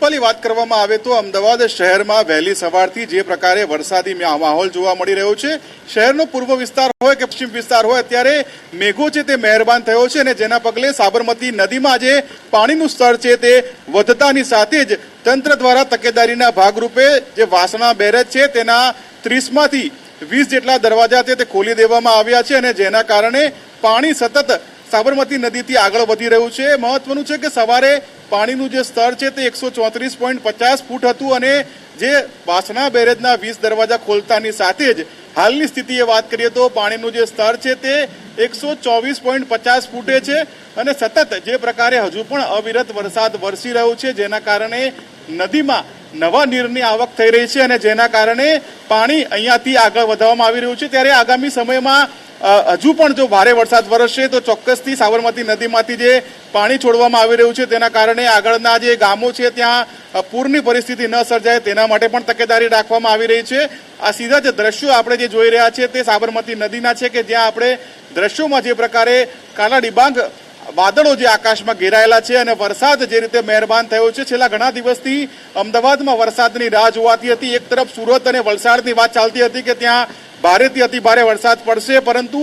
દીપાલી વાત કરવામાં આવે તો અમદાવાદ શહેરમાં વહેલી સવારથી જે પ્રકારે વરસાદી માહોલ જોવા મળી રહ્યો છે, શહેરનો પૂર્વ વિસ્તાર હોય કે પશ્ચિમ વિસ્તાર હોય, અત્યારે મેઘો છે તે મહેરબાન થયો છે અને જેના પગલે સાબરમતી નદીમાં જે પાણીનું સ્તર છે તે વધતાની સાથે જ તંત્ર દ્વારા તકેદારીના ભાગરૂપે જે વાસણા બેરેજ છે તેના 30માંથી 20 જેટલા દરવાજા છે તે ખોલી દેવામાં આવ્યા છે અને જેના કારણે પાણી સતત સાબરમતી નદીથી આગળ વધી રહ્યું છે। મહત્વનું છે કે સવારે પાણીનું જે સ્તર છે તે 134.50 ફૂટ હતું અને જે વાસણા બેરેજના 20 દરવાજા ખોલતાની સાથે જ હાલની સ્થિતિએ વાત કરીએ તો પાણીનું જે સ્તર છે તે 124.50 ફૂટે છે અને સતત જે પ્રકારે હજુ પણ અવિરત વરસાદ વરસી રહ્યો છે, જેના કારણે નદીમાં નવા નીરની આવક થઈ રહી છે અને જેના કારણે પાણી અહીંયાથી આગળ વધારવામાં આવી રહ્યું છે। ત્યારે આગામી સમયમાં હજુ પણ જો ભારે વરસાદ વરસશે તો ચોક્કસથી સાબરમતી નદીમાંથી જે પાણી છોડવામાં આવી રહ્યું છે તેના કારણે આગળના જે ગામો છે ત્યાં પૂરની પરિસ્થિતિ ન સર્જાય તેના માટે પણ તકેદારી રાખવામાં આવી રહી છે। આ સીધા જ દ્રશ્યો આપણે જે જોઈ રહ્યા છીએ તે સાબરમતી નદીના છે કે જ્યાં આપણે દ્રશ્યોમાં જે પ્રકારે કાળા ડિબાંગ વાદળો જે આકાશમાં ઘેરાયેલા છે અને વરસાદ જે રીતે મહેરબાન થયો છે, છેલ્લા ઘણા દિવસથી અમદાવાદમાં વરસાદની રાહ જોવાતી હતી। એક તરફ સુરત અને વલસાડની વાત ચાલતી હતી કે ત્યાં ભારેથી અતિભારે વરસાદ પડશે, પરંતુ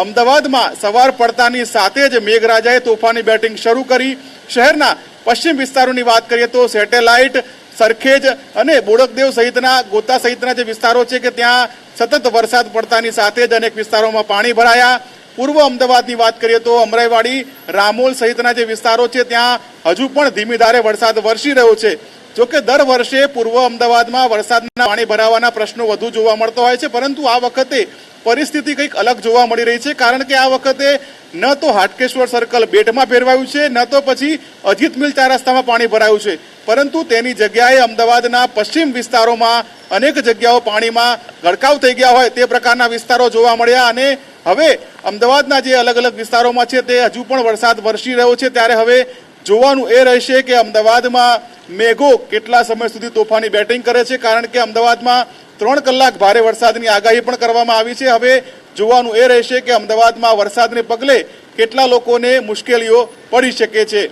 અમદાવાદમાં સવાર પડતાની સાથે જ મેઘરાજાએ તોફાની બેટિંગ શરૂ કરી। શહેરના પશ્ચિમ વિસ્તારોની વાત કરીએ તો સેટેલાઇટ, સરખેજ અને બોડકદેવ સહિતના ગોતા સહિતના જે વિસ્તારો છે કે ત્યાં સતત વરસાદ પડતાની સાથે જ અનેક વિસ્તારોમાં પાણી ભરાયા। પૂર્વ અમદાવાદની વાત કરીએ તો અમરાઈવાડી, રામોલ સહિતના જે વિસ્તારો છે ત્યાં હજુ પણ ધીમી ધારે વરસાદ વરસી રહ્યો છે। જોકે દર વર્ષે પૂર્વ અમદાવાદમાં વરસાદના પાણી ભરાવાના પ્રશ્નો વધુ જોવા મળતો હોય છે, પરંતુ આ વખતે પરિસ્થિતિ કંઈક અલગ જોવા મળી રહી છે, કારણ કે આ વખતે ન તો હાટકેશ્વર સર્કલ બેટમાં ફેરવાયું છે, ન તો પછી અજીત મિલ 4 રસ્તામાં પાણી ભરાયું છે, પરંતુ તેની જગ્યાએ અમદાવાદના પશ્ચિમ વિસ્તારોમાં અનેક જગ્યાઓ પાણીમાં ગરકાવ થઈ ગયા હોય તે પ્રકારના વિસ્તારો જોવા મળ્યા અને હવે અમદાવાદના જે અલગ અલગ વિસ્તારોમાં છે તે હજુ પણ વરસાદ વરસી રહ્યો છે। ત્યારે હવે જોવાનું એ રહેશે કે અમદાવાદમાં મેઘો કેટલા સમય સુધી તોફાની બેટિંગ કરે છે, કારણ કે અમદાવાદમાં 3 કલાક ભારે વરસાદની આગાહી પણ કરવામાં આવી છે। હવે જોવાનું એ રહેશે કે અમદાવાદમાં વરસાદને પગલે કેટલા લોકોને મુશ્કેલીઓ પડી શકે છે।